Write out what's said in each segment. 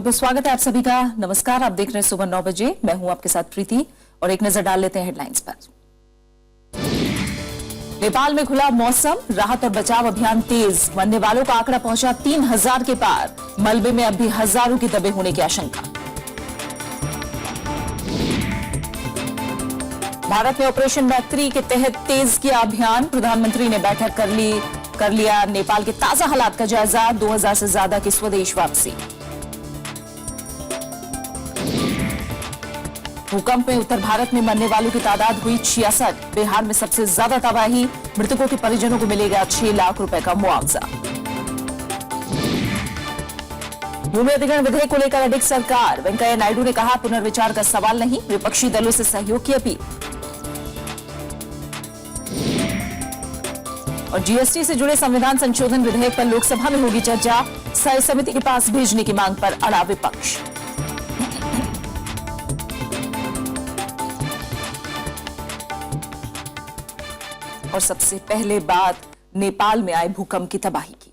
बहुत बहुत स्वागत है आप सभी का। नमस्कार, आप देख रहे हैं सुबह 9 बजे। मैं हूं आपके साथ प्रीति और एक नजर डाल लेते हैं हेडलाइंस पर। नेपाल में खुला मौसम, राहत और बचाव अभियान तेज। मरने वालों का आंकड़ा पहुंचा 3000 के पार। मलबे में अब भी हजारों की दबे होने की आशंका। भारत में ऑपरेशन मैत्री के तहत तेज किया अभियान। प्रधानमंत्री ने बैठक कर लिया नेपाल के ताजा हालात का जायजा। 2000 से ज्यादा की स्वदेश वापसी। भूकंप में उत्तर भारत में मरने वालों की तादाद हुई 66। बिहार में सबसे ज्यादा तबाही। मृतकों के परिजनों को मिलेगा 6 लाख रुपए का मुआवजा। भूमि अधिग्रहण विधेयक को लेकर अडिग सरकार। वेंकैया नायडू ने कहा, पुनर्विचार का सवाल नहीं, विपक्षी दलों से सहयोग की अपील। और जीएसटी से जुड़े संविधान संशोधन विधेयक पर लोकसभा में होगी चर्चा। स्थायी समिति के पास भेजने की मांग पर अड़ा विपक्ष। और सबसे पहले बात नेपाल में आए भूकंप की तबाही की।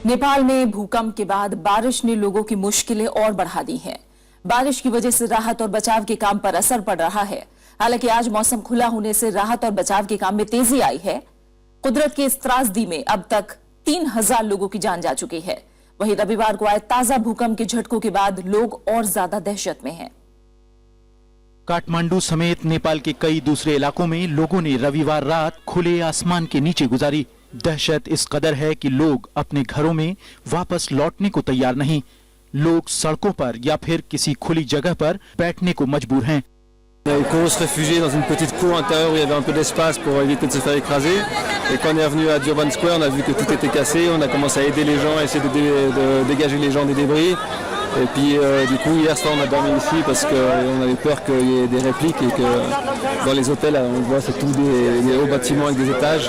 नेपाल में भूकंप के बाद बारिश ने लोगों की मुश्किलें और बढ़ा दी हैं। बारिश की वजह से राहत और बचाव के काम पर असर पड़ रहा है। हालांकि आज मौसम खुला होने से राहत और बचाव के काम में तेजी आई है। कुदरत की इस त्रासदी में अब तक 3000 लोगों की जान जा चुकी है। वहीं रविवार को आए ताजा भूकंप के झटकों के बाद लोग और ज्यादा दहशत में हैं। काठमांडू समेत नेपाल के कई दूसरे इलाकों में लोगों ने रविवार रात खुले आसमान के नीचे गुजारी। दहशत इस कदर है कि लोग अपने घरों में वापस लौटने को तैयार नहीं। लोग सड़कों पर या फिर किसी खुली जगह पर बैठने को मजबूर हैं। On se réfugier dans une petite cour intérieure où il y avait un peu d'espace pour éviter de se faire écraser. Et quand on est revenu à Durban Square, on a vu que tout était cassé. On a commencé à aider les gens, à essayer de dégager les gens des débris. Et puis du coup, hier soir, on a dormi ici parce qu'on avait peur qu'il y ait des répliques et que dans les hôtels, on voit c'est tous des hauts bâtiments avec des étages.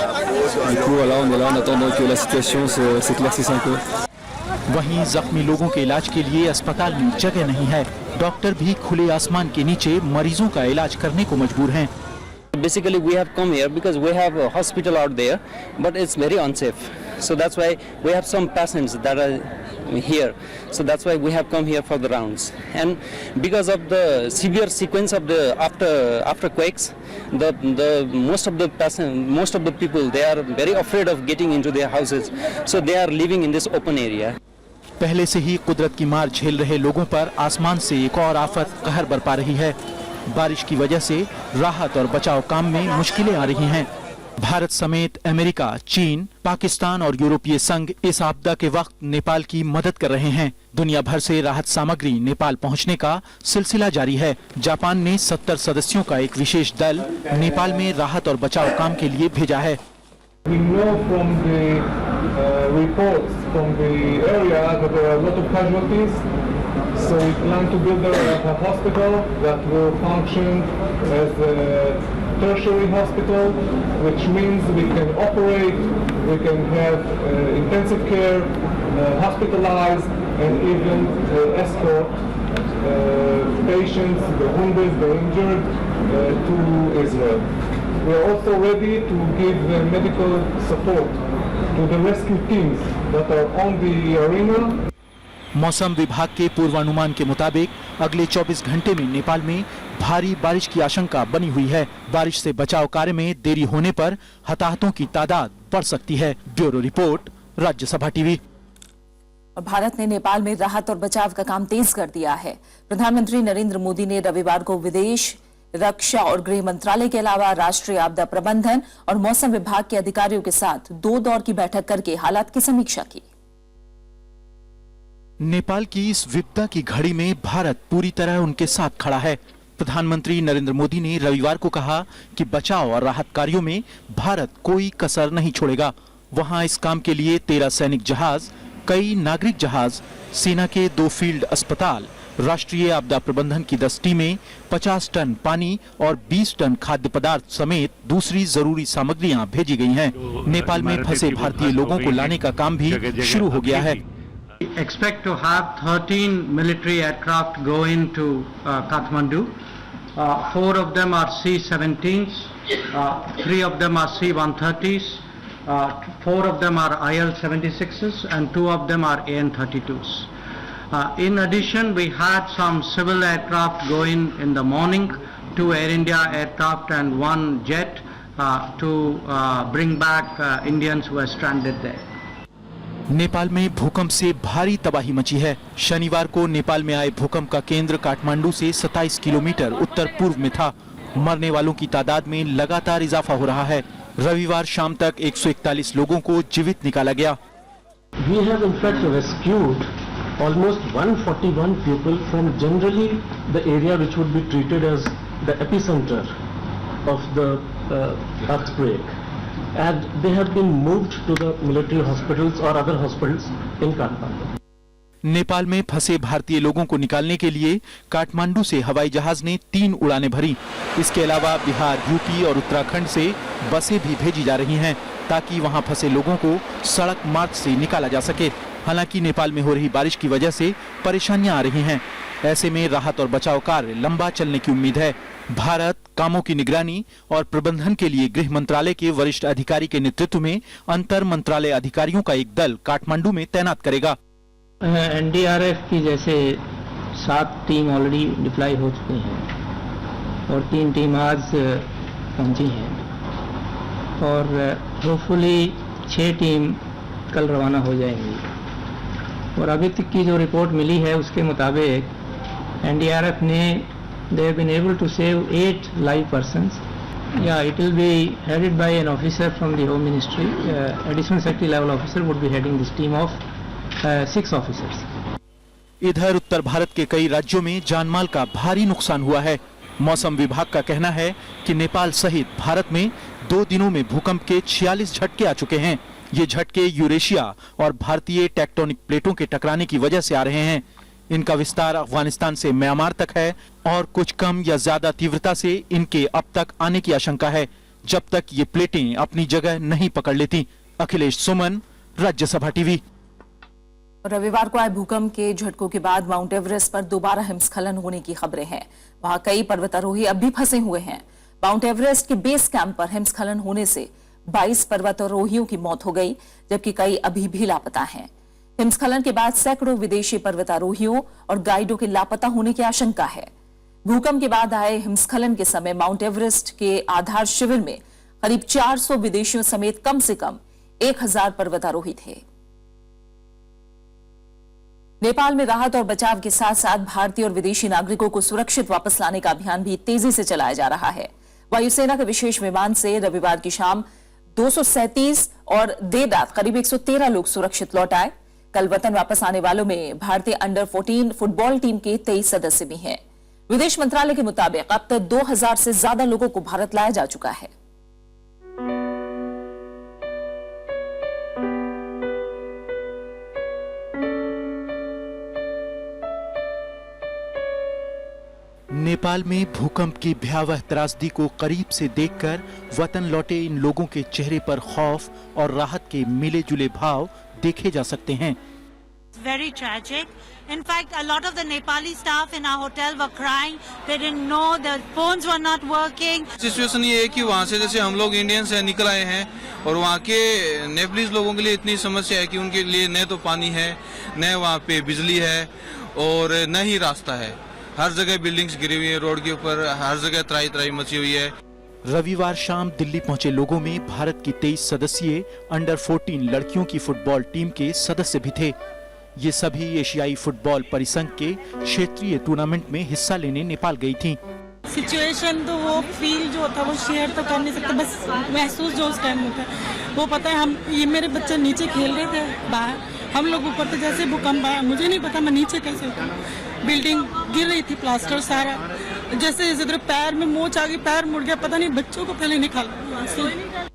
Du coup, voilà, on est là en attendant que la situation s'éclaircisse un peu. वहीं जख्मी लोगों के इलाज के लिए अस्पताल में जगह नहीं है। डॉक्टर भी खुले आसमान के नीचे मरीजों का इलाज करने को मजबूर हैं। Basically, we have come here because we have a hospital out there, but it's very unsafe. So that's why we have some patients that are here. So that's why we have come here for the rounds. And because of the severe sequence of the after quakes, most of the people, they are very afraid of getting into their houses. So they are living in this open area. पहले से ही कुदरत की मार झेल रहे लोगों पर आसमान से एक और आफत कहर बरपा रही है। बारिश की वजह से राहत और बचाव काम में मुश्किलें आ रही हैं। भारत समेत अमेरिका, चीन, पाकिस्तान और यूरोपीय संघ इस आपदा के वक्त नेपाल की मदद कर रहे हैं। दुनिया भर से राहत सामग्री नेपाल पहुंचने का सिलसिला जारी है। जापान ने 70 सदस्यों का एक विशेष दल नेपाल में राहत और बचाव काम के लिए भेजा है। We know from the reports from the area that there are a lot of casualties, so we plan to build a hospital that will function as a tertiary hospital, which means we can operate, we can have intensive care, hospitalize, and even escort patients, the wounded, the injured, to Israel. We are also ready to give medical support to the rescue teams that are on the arena. मौसम विभाग के पूर्वानुमान के मुताबिक अगले 24 घंटे में नेपाल में भारी बारिश की आशंका बनी हुई है। बारिश से बचाव कार्य में देरी होने पर हताहतों की तादाद बढ़ सकती है। Bureau report, Rajya Sabha TV. Bharat ने नेपाल में राहत और बचाव का काम तेज कर दिया है। प्रधानमंत्री नरेंद्र मोदी ने रविवार को विदेश, रक्षा और गृह मंत्रालय के अलावा राष्ट्रीय आपदा प्रबंधन और मौसम विभाग के अधिकारियों के साथ 2 दौर की बैठक करके हालात की समीक्षा की। नेपाल की इस विपदा की घड़ी में भारत पूरी तरह उनके साथ खड़ा है। प्रधानमंत्री नरेंद्र मोदी ने रविवार को कहा कि बचाव और राहत कार्यों में भारत कोई कसर नहीं छोड़ेगा। वहां इस काम के लिए 13 सैनिक जहाज, कई नागरिक जहाज, सेना के 2 फील्ड अस्पताल, राष्ट्रीय आपदा प्रबंधन की 10 टीमें, 50 टन पानी और 20 टन खाद्य पदार्थ समेत दूसरी जरूरी सामग्रियां भेजी गई हैं। नेपाल में फंसे भारतीय लोगों को लाने का काम भी शुरू हो गया है। We expect to have 13 military aircraft go into Kathmandu. 4 of them are C-17s, 3 of them are C-130s, 4 of them are IL-76s, and 2 of them are AN-32s. In addition, we had some civil aircraft go in the morning, 2 Air India aircraft and 1 jet to bring back Indians who were stranded there. Nepal में भूकंप से भारी तबाही मची है। शनिवार को नेपाल में आए भूकंप का केंद्र काठमांडू से 27 किलोमीटर उत्तर पूर्व में था। मरने वालों की तादाद में लगातार इजाफा हो रहा है। रविवार शाम तक 141 लोगों को जीवित निकाला गया। We have in fact rescued almost 141 people from generally the area which would be treated as the epicenter of the earthquake. And they have been moved to the military hospitals or other hospitals in Kathmandu. Nepal में फंसे भारतीय लोगों को निकालने के लिए काठमांडू से हवाई जहाज ने 3 उड़ानें भरी। इसके अलावा बिहार, यूपी और उत्तराखंड से बसें भी भेजी जा रही हैं ताकि वहां फंसे लोगों को सड़क मार्ग से निकाला जा सके। हालांकि नेपाल में हो रही बारिश की वजह से परेशानियां आ रही हैं। ऐसे में राहत और बचाव कार्य लंबा चलने की उम्मीद है। भारत कामों की निगरानी और प्रबंधन के लिए गृह मंत्रालय के वरिष्ठ अधिकारी के नेतृत्व में अंतर मंत्रालय अधिकारियों का एक दल काठमांडू में तैनात करेगा। एनडीआरएफ की जैसे 7 टीम ऑलरेडी डिप्लॉय हो चुकी हैं और 3 टीम आज पहुंची हैं और होपफुली 6 टीम कल रवाना हो जाएंगी। और अभी तक की जो रिपोर्ट मिली है उसके मुताबिक एनडीआरएफ ने they have been able to save 8 live persons. Yeah, it will be headed by an officer from the Home Ministry. Additional Secretary level officer would be heading this team of 6 officers. इधर उत्तर भारत के कई राज्यों में जानमाल का भारी नुकसान हुआ है। मौसम विभाग का कहना है कि नेपाल सहित भारत में 2 दिनों में भूकंप के 46 झटके आ चुके हैं। ये झटके यूरेशिया और भारतीय टेक्टोनिक प्लेटों के टकराने की वजह से आ रहे हैं। इनका विस्तार अफगानिस्तान से म्यांमार तक है और कुछ कम या ज्यादा तीव्रता से इनके अब तक आने की आशंका है जब तक ये प्लेटें अपनी जगह नहीं पकड़ लेती। अखिलेश सुमन, राज्यसभा टीवी। रविवार को आए भूकंप के झटकों के बाद माउंट एवरेस्ट पर दोबारा हिमस्खलन होने की खबरें हैं। वहां कई पर्वतारोही अब भी फंसे हुए हैं। माउंट एवरेस्ट के बेस कैंप पर हिमस्खलन होने से 22 पर्वतारोहियों की मौत हो गई, जबकि कई अभी भी लापता हैं। हिमस्खलन के बाद सैकड़ों विदेशी पर्वतारोहियों और गाइडों के लापता होने की आशंका है। भूकंप के बाद आए हिमस्खलन के समय माउंट एवरेस्ट के आधार शिविर में करीब 400 विदेशियों समेत कम से कम 1000 पर्वतारोही थे। नेपाल में राहत और बचाव के साथ साथ भारतीय और विदेशी नागरिकों को सुरक्षित वापस लाने का अभियान भी तेजी से चलाया जा रहा है। वायुसेना के विशेष विमान से रविवार की शाम 237 और देर रात करीब 113 लोग सुरक्षित लौट आए। कल वतन वापस आने वालों में भारतीय अंडर 14 फुटबॉल टीम के 23 सदस्य भी हैं। विदेश मंत्रालय के मुताबिक अब तक 2000 से ज्यादा लोगों को भारत लाया जा चुका है। नेपाल में भूकंप की भयावह त्रासदी को करीब से देखकर वतन लौटे इन लोगों के चेहरे पर खौफ और राहत के मिले जुले भाव देखे जा सकते हैं। Very tragic. In fact, a lot of the Nepali staff in our hotel were crying. They didn't know, their phones were not working. Situation ये है कि वहाँ से जैसे हम लोग इंडियन से निकल आए हैं और वहाँ के नेपालीज लोगों के लिए इतनी समस्या है कि उनके लिए न तो पानी है, न वहाँ पे बिजली है और न ही रास्ता है। हर जगह बिल्डिंग्स गिरी हुई है, रोड के ऊपर हर जगह त्राही त्राही मची हुई है। रविवार शाम दिल्ली पहुंचे लोगों में भारत की 23 सदस्यीय अंडर 14 लड़कियों की फुटबॉल टीम के सदस्य भी थे। ये सभी एशियाई फुटबॉल परिसंघ के क्षेत्रीय टूर्नामेंट में हिस्सा लेने नेपाल गई थीं। सिचुएशन तो वो फील जो होता है वो शेयर तो कर नहीं सकते, बस महसूस जो उस टाइम होता है वो पता है। हम ये मेरे बच्चे नीचे खेल रहे थे बाहर, हम लोग ऊपर थे, जैसे भूकंप आया मुझे नहीं पता मैं नीचे कैसे उतरा। बिल्डिंग गिर रही थी, प्लास्टर सारा, जैसे इधर पैर में मोच आ गई, पैर मुड़ गया, पता नहीं बच्चों को पहले निकाला।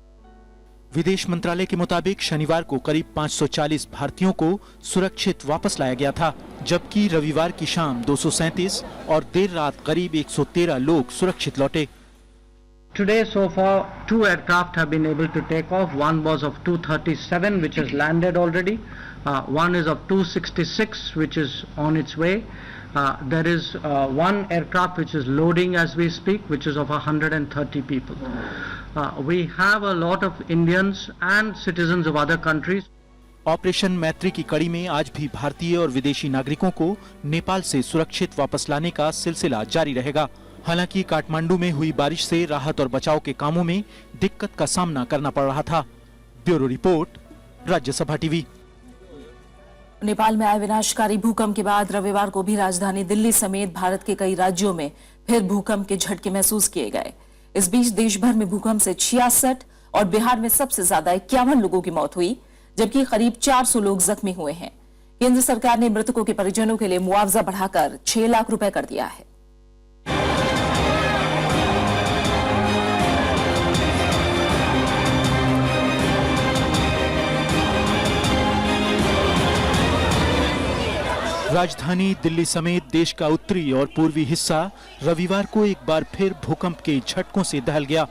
विदेश मंत्रालय के मुताबिक शनिवार को करीब 540 भारतीयों को सुरक्षित वापस लाया गया था, जबकि रविवार की शाम 237 और देर रात करीब 113 लोग सुरक्षित लौटे। Today so far 2 aircraft have been able to take off. One was of 237 which has landed already. One is of 266, which is on its way. There is one aircraft which is loading as we speak, which is of 130 people. We have a lot of Indians and citizens of other countries. Operation मैत्री की कड़ी में आज भी भारतीय और विदेशी नागरिकों को नेपाल से सुरक्षित वापस लाने का सिलसिला जारी रहेगा। हालांकि काठमांडू में हुई बारिश से राहत और बचाव के कामों में दिक्कत का सामना करना पड़ रहा था। Bureau report, Rajya Sabha TV. Nepal में आए विनाशकारी भूकंप के बाद रविवार को भी राजधानी दिल्ली समेत भारत के कई राज्यों में फिर भूकंप के झटके महसूस किए गए। इस बीच देश भर में भूकंप से 66 और बिहार में सबसे ज्यादा 51 लोगों की मौत हुई, जबकि करीब 400 लोग जख्मी हुए हैं। केंद्र सरकार ने मृतकों के परिजनों के लिए मुआवजा बढ़ाकर 6 लाख रुपए कर दिया है। राजधानी दिल्ली समेत देश का उत्तरी और पूर्वी हिस्सा रविवार को एक बार फिर भूकंप के झटकों से दहल गया।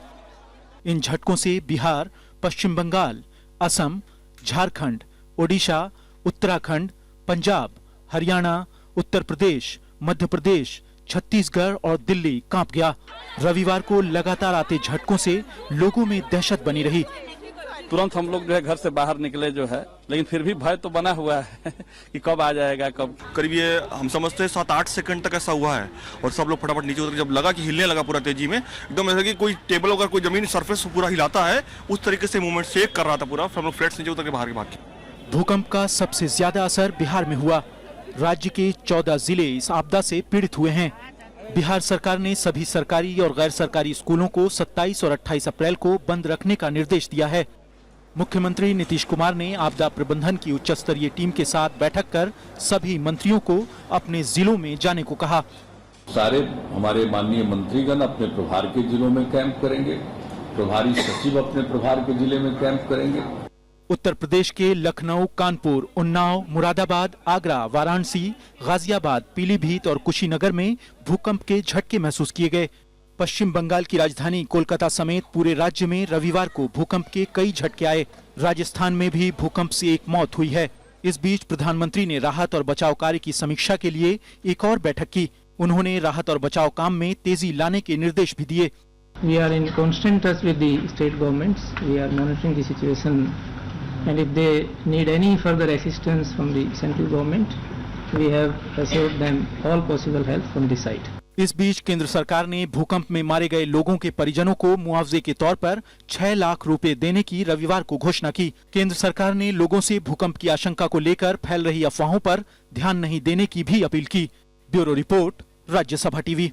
इन झटकों से बिहार, पश्चिम बंगाल, असम, झारखंड, ओडिशा, उत्तराखंड, पंजाब, हरियाणा, उत्तर प्रदेश, मध्य प्रदेश, छत्तीसगढ़ और दिल्ली कांप गया। रविवार को लगातार आते झटकों से लोगों में दहशत बनी रही। तुरंत हम लोग जो है घर से बाहर निकले जो है, लेकिन फिर भी भय तो बना हुआ है कि कब आ जाएगा कब। करीब ये हम समझते हैं 7-8 सेकंड तक ऐसा हुआ है और सब लोग फटाफट नीचे उतर, जब लगा कि हिलने लगा पूरा तेजी में, एकदम ऐसा कि कोई टेबल अगर कोई जमीन सरफेस पूरा हिलाता है उस तरीके से मूवमेंट शेक कर रहा था पूरा। फिर हम लोग फ्लैट से नीचे उतर के बाहर के भाग गए। भूकंप का सबसे ज्यादा असर बिहार में हुआ। राज्य के 14 जिले इस आपदा से पीड़ित हुए हैं। बिहार सरकार ने सभी सरकारी और गैर सरकारी स्कूलों को 27 और 28 अप्रैल को बंद रखने का निर्देश दिया है। मुख्यमंत्री नीतीश कुमार ने आपदा प्रबंधन की उच्च स्तरीय टीम के साथ बैठक कर सभी मंत्रियों को अपने जिलों में जाने को कहा। सारे हमारे माननीय मंत्रीगण अपने प्रभार के जिलों में कैंप करेंगे, प्रभारी सचिव अपने प्रभार के जिले में कैंप करेंगे। उत्तर प्रदेश के लखनऊ, कानपुर, उन्नाव, मुरादाबाद, आगरा, वाराणसी, गाजियाबाद, पीलीभीत और कुशीनगर में भूकंप के झटके महसूस किए गए। पश्चिम बंगाल की राजधानी कोलकाता समेत पूरे राज्य में रविवार को भूकंप के कई झटके आए। राजस्थान में भी भूकंप से एक मौत हुई है। इस बीच प्रधानमंत्री ने राहत और बचाव कार्य की समीक्षा के लिए एक और बैठक की। उन्होंने राहत और बचाव काम में तेजी लाने के निर्देश भी दिए। We are in constant touch with the state governments. We are monitoring the situation, and if they need any further assistance from the central government, we have assured them all possible help from the side. इस बीच केंद्र सरकार ने भूकंप में मारे गए लोगों के परिजनों को मुआवजे के तौर पर 6 लाख रुपए देने की रविवार को घोषणा की। केंद्र सरकार ने लोगों से भूकंप की आशंका को लेकर फैल रही अफवाहों पर ध्यान नहीं देने की भी अपील की। Bureau report, Rajya Sabha TV.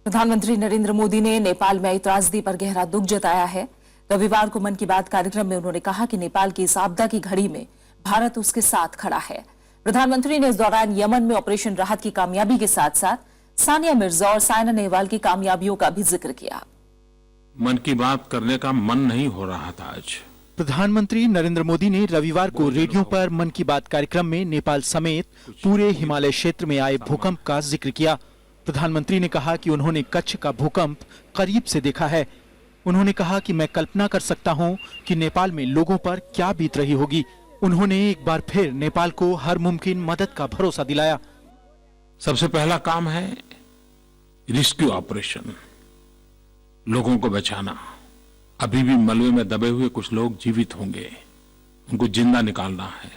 प्रधानमंत्री नरेंद्र मोदी ने नेपाल में आई त्रासदी पर गहरा दुख जताया है। रविवार को मन की बात कार्यक्रम में उन्होंने कहा कि नेपाल की इस आपदा की घड़ी में भारत उसके साथ खड़ा है। प्रधानमंत्री ने इस दौरान यमन में ऑपरेशन राहत की कामयाबी के साथ साथ सानिया मिर्जा और साइना नेहवाल की कामयाबियों का भी जिक्र किया। मन की बात करने का मन नहीं हो रहा था आज। प्रधानमंत्री नरेंद्र मोदी ने रविवार को रेडियो पर मन की बात कार्यक्रम में नेपाल समेत पूरे हिमालय क्षेत्र में आए भूकंप का जिक्र किया। प्रधानमंत्री ने कहा कि उन्होंने कच्छ का भूकंप करीब से देखा है। उन्होंने कहा कि मैं कल्पना कर सकता हूं कि नेपाल में लोगों पर क्या बीत रही होगी। उन्होंने एक बार फिर नेपाल को हर मुमकिन मदद का भरोसा दिलाया। सबसे पहला काम है रेस्क्यू ऑपरेशन, लोगों को बचाना। अभी भी मलबे में दबे हुए कुछ लोग जीवित होंगे, उनको जिंदा निकालना है।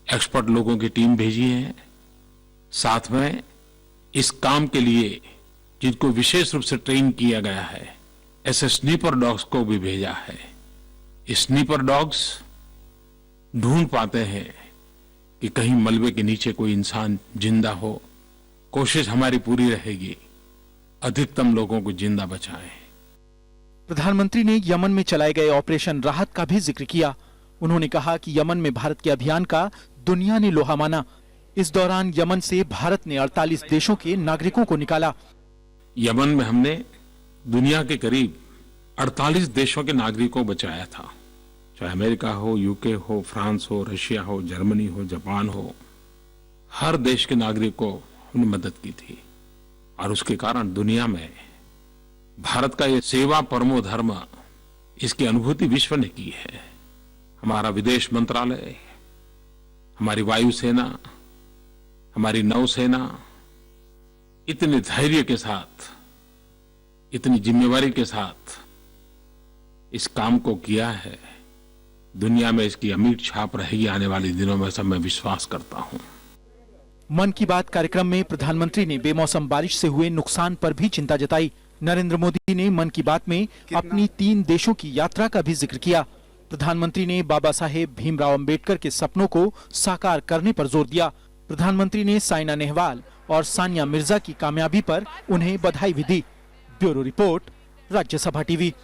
एक्सपर्ट लोगों की टीम भेजी है। साथ में इस काम के लिए जिनको विशेष रूप से ट्रेन किया गया है, ऐसे स्नीपर डॉग्स को भी भेजा है। ये स्नीपर डॉग्स ढूंढ पाते हैं कि कहीं मलबे के नीचे कोई इंसान जिंदा हो। कोशिश हमारी पूरी रहेगी अधिकतम लोगों को जिंदा बचाएं। प्रधानमंत्री ने यमन में चलाए गए ऑपरेशन राहत का भी जिक्र किया। उन्होंने कहा कि यमन में भारत के अभियान का दुनिया ने लोहा माना। इस दौरान यमन से भारत ने 48 देशों के नागरिकों को निकाला। यमन में हमने दुनिया के करीब 48 देशों के नागरिकों को बचाया था, चाहे अमेरिका हो, यूके हो, फ्रांस हो, रशिया हो, जर्मनी हो, जापान हो। हर देश के नागरिकों को हमने मदद की थी और उसके कारण दुनिया में भारत का ये सेवा परमो धर्म, इसकी अनुभूति विश्व ने की है। हमारा विदेश मंत्रालय, हमारी वायुसेना, हमारी नौसेना इतने धैर्य के साथ, इतनी जिम्मेवारी के साथ इस काम को किया है। दुनिया में इसकी अमीर छाप रहेगी आने वाले दिनों में, सब मैं विश्वास करता हूं। मन की बात कार्यक्रम में प्रधानमंत्री ने बेमौसम बारिश से हुए नुकसान पर भी चिंता जताई। नरेंद्र मोदी ने मन की बात में अपनी 3 देशों की यात्रा का भी जिक्र किया। प्रधानमंत्री ने बाबा साहेब भीमराव अंबेडकर के सपनों को साकार करने पर जोर दिया। प्रधानमंत्री ने साइना नेहवाल और सानिया मिर्जा की कामयाबी पर उन्हें बधाई भी दी। Bureau report, Rajya Sabha TV.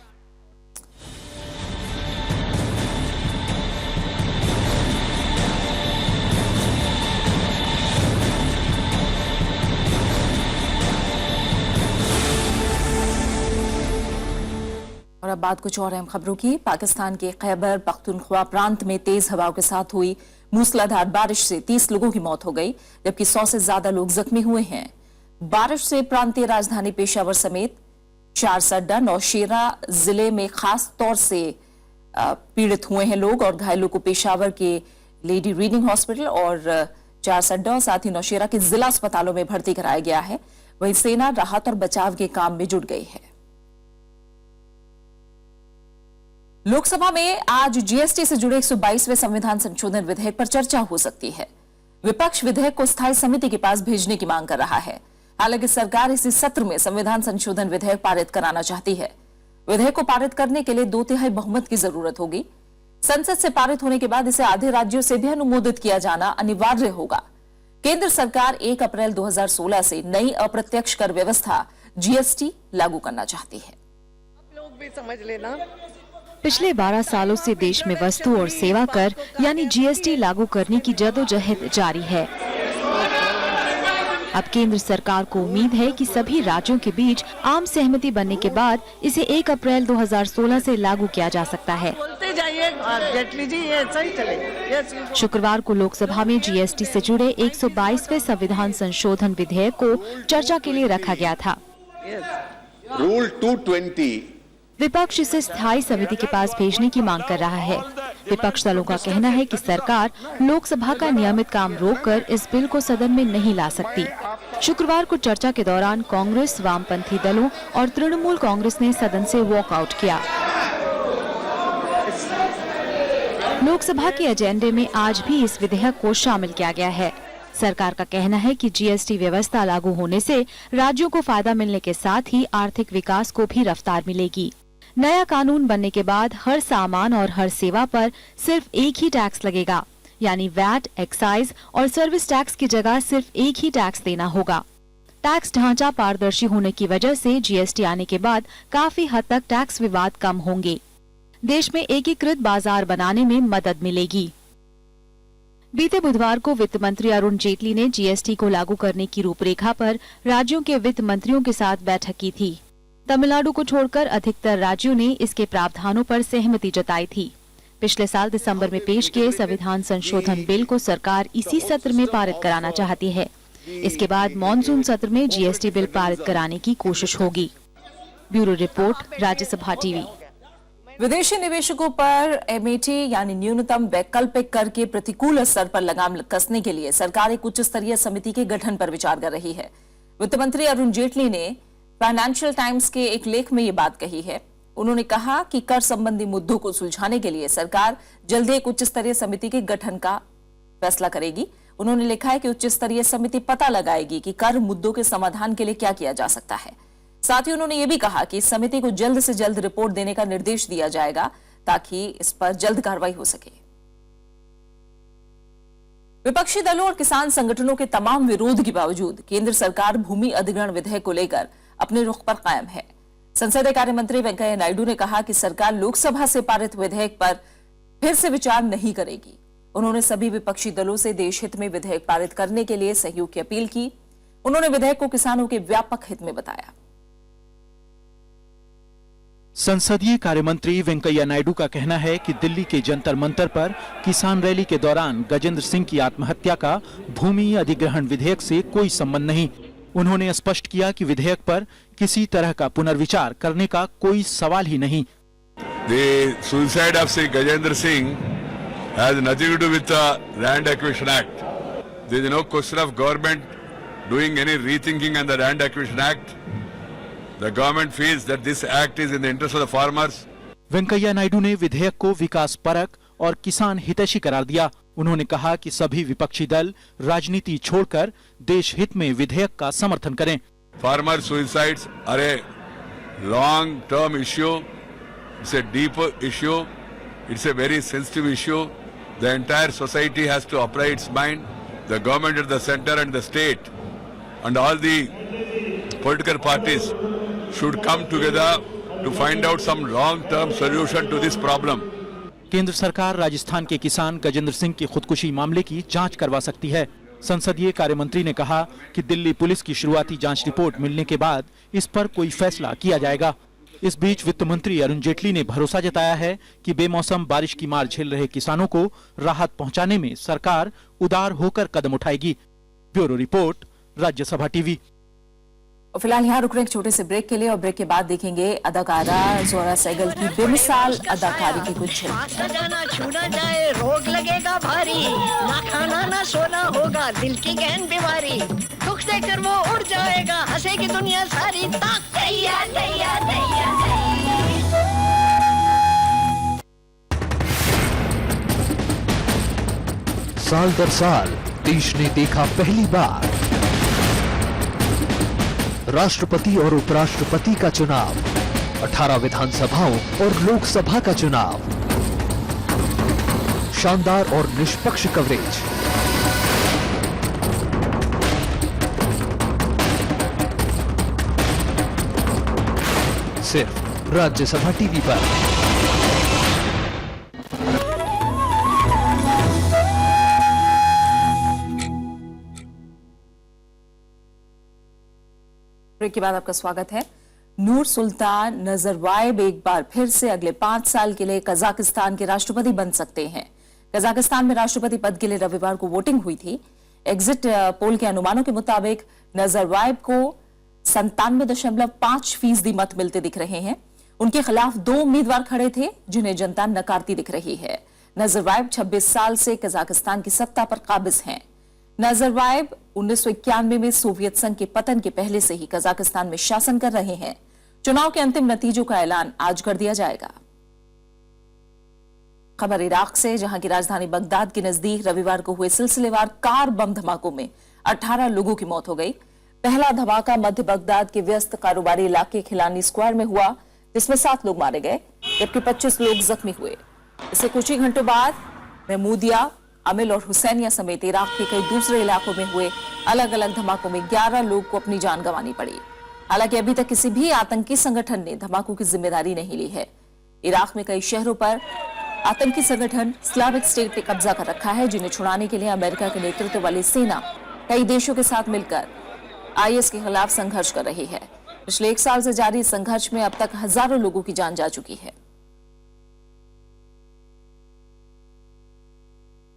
और अब बात कुछ और अहम खबरों की। पाकिस्तान के खैबर पख्तूनख्वा प्रांत में तेज हवाओं के साथ हुई मूसलाधार बारिश से 30 लोगों की मौत हो गई, जबकि 100 से ज्यादा लोग जख्मी हुए हैं। बारिश से प्रांतीय राजधानी पेशावर समेत 4 सड्डा नौशेरा जिले में खास तौर से पीड़ित हुए हैं लोग, और घायलों को पेशावर के लेडी रीडिंग हॉस्पिटल और 4 सड्डा और साथ ही नौशेरा के जिला अस्पतालों में भर्ती कराया गया है। वहीं सेना राहत और बचाव के काम में जुट गई है। लोकसभा में आज जीएसटी से जुड़े 122वें संविधान संशोधन विधेयक पर चर्चा हो सकती है। विपक्ष विधेयक को स्थायी समिति के पास भेजने की मांग कर रहा है। हालांकि सरकार इसी सत्र में संविधान संशोधन विधेयक पारित कराना चाहती है। विधेयक को पारित करने के लिए 2/3 बहुमत की जरूरत होगी। संसद से पारित होने के बाद इसे आधे राज्यों से भी अनुमोदित किया जाना अनिवार्य होगा। केंद्र सरकार 1 अप्रैल 2016 से नई अप्रत्यक्ष कर व्यवस्था जीएसटी लागू करना चाहती है। आप लोग भी समझ लेना, पिछले 12 सालों से देश में वस्तु और सेवा कर यानी जीएसटी लागू करने की जदोजहद जारी है। अब केंद्र सरकार को उम्मीद है कि सभी राज्यों के बीच आम सहमति बनने के बाद इसे 1 अप्रैल 2016 से लागू किया जा सकता है। बोलते जाइए, जेटली जी, ये सही चले। शुक्रवार को लोकसभा में जीएसटी से जुड़े 122वें संविधान संशोधन विधेयक को चर्चा के लिए रखा गया था। रूल 220 विपक्ष इसे स्थायी समिति के पास भेजने की मांग कर रहा है। विपक्ष दलों का कहना है कि सरकार लोकसभा का नियमित काम रोककर इस बिल को सदन में नहीं ला सकती। शुक्रवार को चर्चा के दौरान कांग्रेस, वामपंथी दलों और तृणमूल कांग्रेस ने सदन से वॉकआउट किया। लोकसभा के एजेंडे में आज भी इस विधेयक को शामिल किया गया है। सरकार का कहना है कि जीएसटी व्यवस्था लागू होने से राज्यों को फायदा मिलने के साथ ही आर्थिक विकास को भी रफ्तार मिलेगी। नया कानून बनने के बाद हर सामान और हर सेवा पर सिर्फ एक ही टैक्स लगेगा, यानी वैट, एक्साइज और सर्विस टैक्स की जगह सिर्फ एक ही टैक्स देना होगा। टैक्स ढांचा पारदर्शी होने की वजह से जीएसटी आने के बाद काफी हद तक टैक्स विवाद कम होंगे। देश में एकीकृत बाजार बनाने में मदद मिलेगी। बीते बुधवार को वित्त मंत्री अरुण जेटली ने जीएसटी को लागू करने की रूपरेखा पर राज्यों के वित्त मंत्रियों के साथ बैठक की थी। तमिलनाडु को छोड़कर अधिकतर राज्यों ने इसके प्रावधानों पर सहमति जताई थी। पिछले साल दिसंबर में पेश किए संविधान संशोधन बिल को सरकार इसी सत्र में पारित कराना चाहती है। इसके बाद मॉनसून सत्र में जीएसटी बिल पारित कराने की कोशिश होगी। Bureau report, Rajya Sabha TV. विदेशी निवेशकों पर एमएटी यानी न्यूनतम वैकल्पिक कर के प्रतिकूल असर पर लगाम कसने के लिए सरकार एक उच्च स्तरीय समिति के गठन पर विचार कर रही है। वित्त मंत्री अरुण जेटली ने फाइनेंशियल टाइम्स के एक लेख में ये बात कही है। उन्होंने कहा कि कर संबंधी मुद्दों को सुलझाने के लिए सरकार जल्द ही एक उच्च स्तरीय समिति के गठन का फैसला करेगी। उन्होंने लिखा है कि उच्च स्तरीय समिति पता लगाएगी कि कर मुद्दों के समाधान के लिए क्या किया जा सकता है। साथ ही उन्होंने ये भी कहा कि इस समिति को जल्द से जल्द रिपोर्ट देने का निर्देश दिया जाएगा ताकि इस पर जल्द कार्रवाई हो सके। विपक्षी दलों और किसान संगठनों के तमाम विरोध के बावजूद केंद्र सरकार भूमि अधिग्रहण विधेयक को लेकर अपने रुख पर कायम है। संसदीय कार्य मंत्री वेंकैया नायडू ने कहा कि सरकार लोकसभा से पारित विधेयक पर फिर से विचार नहीं करेगी। उन्होंने सभी विपक्षी दलों से देश हित में विधेयक पारित करने के लिए सहयोग की अपील की। उन्होंने विधेयक को किसानों के व्यापक हित में बताया। संसदीय कार्य मंत्री वेंकैया नायडू का कहना है कि दिल्ली के जंतर मंतर पर किसान रैली के दौरान गजेंद्र सिंह की आत्महत्या का भूमि अधिग्रहण विधेयक से कोई संबंध नहीं। उन्होंने स्पष्ट किया कि विधेयक पर किसी तरह का पुनर्विचार करने का कोई सवाल ही नहीं। The suicide of Sri Gajendra Singh has nothing to do with the Land Acquisition Act. There is no question of government doing any rethinking on the Land Acquisition Act. The government feels that this act is in the interest of the farmers. Venkaiah Naidu ने विधेयक को विकास परक और किसान हितैषी करार दिया। उन्होंने कहा कि सभी विपक्षी दल राजनीति छोड़कर देश हित में विधेयक का समर्थन करें। Farmer suicides are a long-term issue. It's a deep issue. It's a very sensitive issue. The entire society has to apply its mind. The government at the center and the state and all the political parties should come together to find out some long-term solution to this problem. केंद्र सरकार राजस्थान के किसान गजेंद्र सिंह की खुदकुशी मामले की जांच करवा सकती है। संसदीय कार्य मंत्री ने कहा कि दिल्ली पुलिस की शुरुआती जांच रिपोर्ट मिलने के बाद इस पर कोई फैसला किया जाएगा। इस बीच वित्त मंत्री अरुण जेटली ने भरोसा जताया है कि बेमौसम बारिश की मार झेल रहे किसानों को राहत पहुंचाने में सरकार उदार होकर कदम उठाएगी। Bureau report, Rajya Sabha TV. फिलहाल यहाँ रुक रहे एक छोटे से ब्रेक के लिए और ब्रेक के बाद देखेंगे अदाकारा जोहरा सहगल की बेमिसाल अदाकारी की कुछ जाना छूना जाए रोग लगेगा भारी, ना खाना ना सोना होगा दिल की गहन बीमारी, दुख देकर वो उड़ जाएगा हंसेगी दुनिया सारी। दैया दैया दैया साल दर साल देश ने देखा पहली बार राष्ट्रपति और उपराष्ट्रपति का चुनाव, 18 विधानसभाओं और लोकसभा का चुनाव, शानदार और निष्पक्ष कवरेज। सिर्फ राज्यसभा टीवी पर। के बाद आपका स्वागत है। नूर सुल्तान नजरबायेव एक बार फिर से अगले 5 साल के लिए कजाकिस्तान के राष्ट्रपति बन सकते हैं। कजाकिस्तान में राष्ट्रपति पद के लिए रविवार को वोटिंग हुई थी। एग्जिट पोल के अनुमानों के मुताबिक नजरबायेव को 97.5% मत मिलते दिख रहे हैं। उनके खिलाफ 2 उम्मीदवार खड़े थे जिन्हें जनता नकारती दिख रही है। नजरबायेव 26 साल से कजाकिस्तान की सत्ता पर काबिज हैं। नजरबायेव 1991 में सोवियत संघ के पतन के पहले से ही कजाकिस्तान में शासन कर रहे हैं। चुनाव के अंतिम नतीजों का ऐलान आज कर दिया जाएगा। खबर इराक से, जहां की राजधानी बगदाद के नजदीक रविवार को हुए सिलसिलेवार कार बम धमाकों में 18 लोगों की मौत हो गई। पहला धमाका मध्य बगदाद के व्यस्त कारोबारी इलाके खिलानी स्क्वायर में हुआ, जिसमें 7 लोग मारे गए जबकि 25 लोग जख्मी हुए। इससे कुछ ही घंटों बाद महमूदिया, अमिल और हुसैनिया समेत इराक के कई दूसरे इलाकों में हुए अलग अलग धमाकों में 11 लोग को अपनी जान गंवानी पड़ी। हालांकि अभी तक किसी भी आतंकी संगठन ने धमाकों की जिम्मेदारी नहीं ली है। इराक में कई शहरों पर आतंकी संगठन इस्लामिक स्टेट ने कब्जा कर रखा है, जिन्हें छुड़ाने के लिए अमेरिका के नेतृत्व वाली सेना कई देशों के साथ मिलकर आईएस के खिलाफ संघर्ष कर रही है। पिछले 1 साल से जारी संघर्ष में अब तक हजारों लोगों की जान जा चुकी है।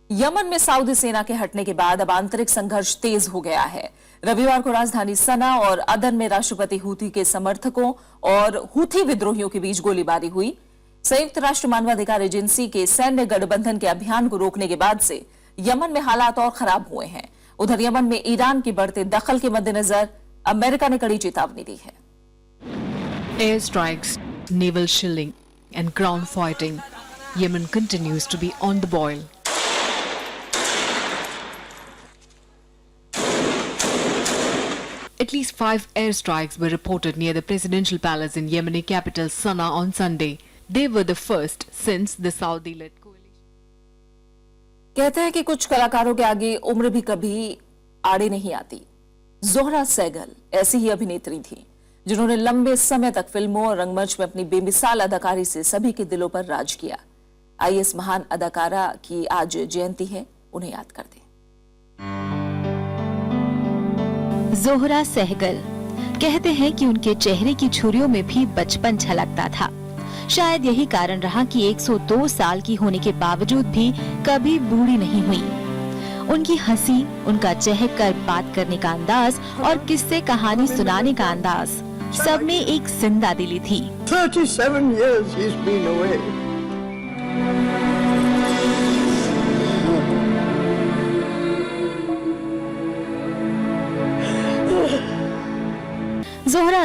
यमन में सऊदी सेना के हटने के बाद अब आंतरिक संघर्ष तेज हो गया है। रविवार को राजधानी सना और अदन में राष्ट्रपति हूथी के समर्थकों और हूथी विद्रोहियों के बीच गोलीबारी हुई। संयुक्त राष्ट्र मानवाधिकार एजेंसी के सैन्य गठबंधन के अभियान को रोकने के बाद से यमन में हालात और खराब हुए हैं। उधर यमन में ईरान के बढ़ते दखल के मद्देनजर अमेरिका ने कड़ी चेतावनी दी है। Air strikes, naval shelling and ground fighting. Yemen continues to be on the boil. At least 5 airstrikes were reported near the presidential palace in Yemeni capital Sana'a on Sunday. They were the first since the Saudi-led coalition. कहते हैं कि कुछ कलाकारों के आगे उम्र भी कभी आड़े नहीं आती। जोहरा सहगल ऐसी ही अभिनेत्री थी जिन्होंने लंबे समय तक फिल्मों और रंगमंच में अपनी बेमिसाल अदाकारी से सभी के दिलों पर राज किया। आइए इस महान अदाकारा की आज जयंती है, उन्हें याद करते हैं। जोहरा सहगल कहते हैं कि उनके चेहरे की झुर्रियों में भी बचपन झलकता था। शायद यही कारण रहा कि 102 साल की होने के बावजूद भी कभी बूढ़ी नहीं हुई। उनकी हंसी, उनका चहक कर बात करने का अंदाज और किस्से कहानी सुनाने का अंदाज, सब में एक जिंदा दिली थी। 37 years he's been away.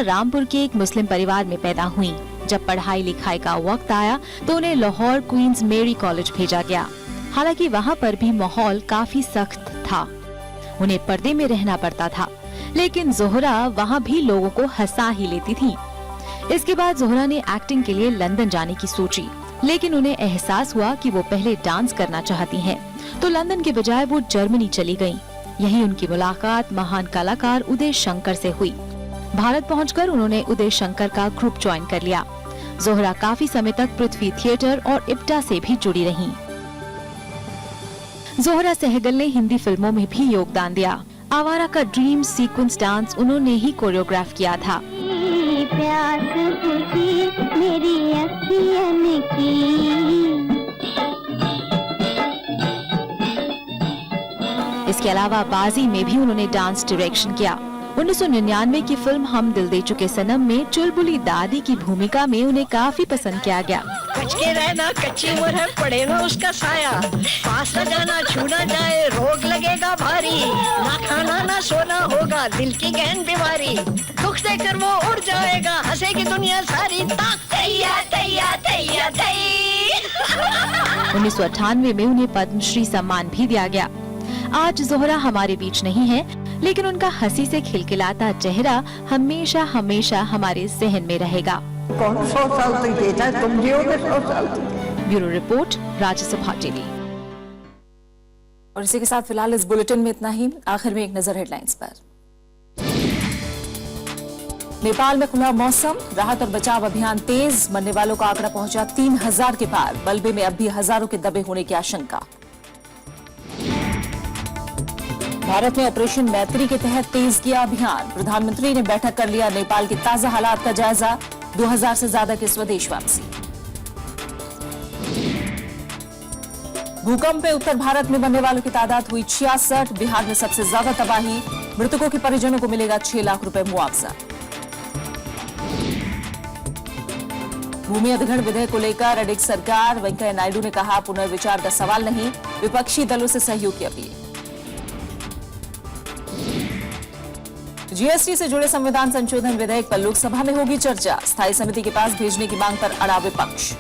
Rampur के एक मुस्लिम परिवार में पैदा हुई। जब पढ़ाई लिखाई का वक्त आया तो उन्हें लाहौर क्वींस मेरी कॉलेज भेजा गया। हालांकि वहाँ पर भी माहौल काफी सख्त था, उन्हें पर्दे में रहना पड़ता था, लेकिन जोहरा वहाँ भी लोगों को हंसा ही लेती थी। इसके बाद जोहरा ने एक्टिंग के लिए लंदन जाने की सोची, लेकिन उन्हें एहसास हुआ कि वो पहले डांस करना चाहती हैं, तो लंदन के बजाय वो जर्मनी चली गईं। यहीं उनकी मुलाकात महान कलाकार उदय शंकर से हुई। भारत पहुंचकर उन्होंने उदय शंकर का ग्रुप ज्वाइन कर लिया। जोहरा काफी समय तक पृथ्वी थिएटर और इप्टा से भी जुड़ी रहीं। जोहरा सहगल ने हिंदी फिल्मों में भी योगदान दिया। आवारा का ड्रीम सीक्वेंस डांस उन्होंने ही कोरियोग्राफ किया था। प्यास बुझी मेरी अखियन की। इसके अलावा बाजी में भी उन्होंने डांस डायरेक्शन किया। 1999 की फिल्म हम दिल दे चुके सनम में चुलबुली दादी की भूमिका में उन्हें काफी पसंद किया गया। बच के रहना, कच्ची उम्र है, पड़े ना उसका साया, पास न जाना, छू न जाए, रोग लगेगा भारी, ना खाना ना सोना होगा, दिल की गहन बीमारी, दुख देकर वो उड़ जाएगा, हंसेगी दुनिया सारी, तैया तैया तैया तैया। 1998 में उन्हें पद्मश्री सम्मान भी दिया गया। आज जोहरा हमारे बीच नहीं है, लेकिन उनका हंसी से खिलखिलाता चेहरा हमेशा हमेशा हमारे जहन में रहेगा। कौन 100 साल तक जीता है, तुम जियोगे 100 साल तक। Bureau report, Rajya Sabha TV. और इसी के साथ फिलहाल इस बुलेटिन में इतना ही। आखिर में एक नजर हेडलाइंस पर। नेपाल में खुला मौसम, राहत और बचाव अभियान तेज, मरने वालों का आंकड़ा पहुंचा 3000 के पार। मलबे में अब भी हजारों के दबे होने की आशंका। भारत ने ऑपरेशन मैत्री के तहत तेज किया अभियान। प्रधानमंत्री ने बैठक कर लिया नेपाल के ताजा हालात का जायजा। 2000 से ज्यादा की स्वदेश वापसी। भूकंप में उत्तर भारत में मरने वालों की तादाद हुई 66। बिहार में सबसे ज्यादा तबाही। मृतकों के परिजनों को मिलेगा 6 लाख रुपए मुआवजा। भूमि अधिग्रहण विधेयक को लेकर अडिग सरकार, वेंकैया नायडू ने कहा पुनर्विचार का सवाल नहीं, विपक्षी दलों से सहयोग की अपील। जीएसटी से जुड़े संविधान संशोधन विधेयक पर लोकसभा में होगी चर्चा। स्थायी समिति के पास भेजने की मांग पर अड़ा विपक्ष।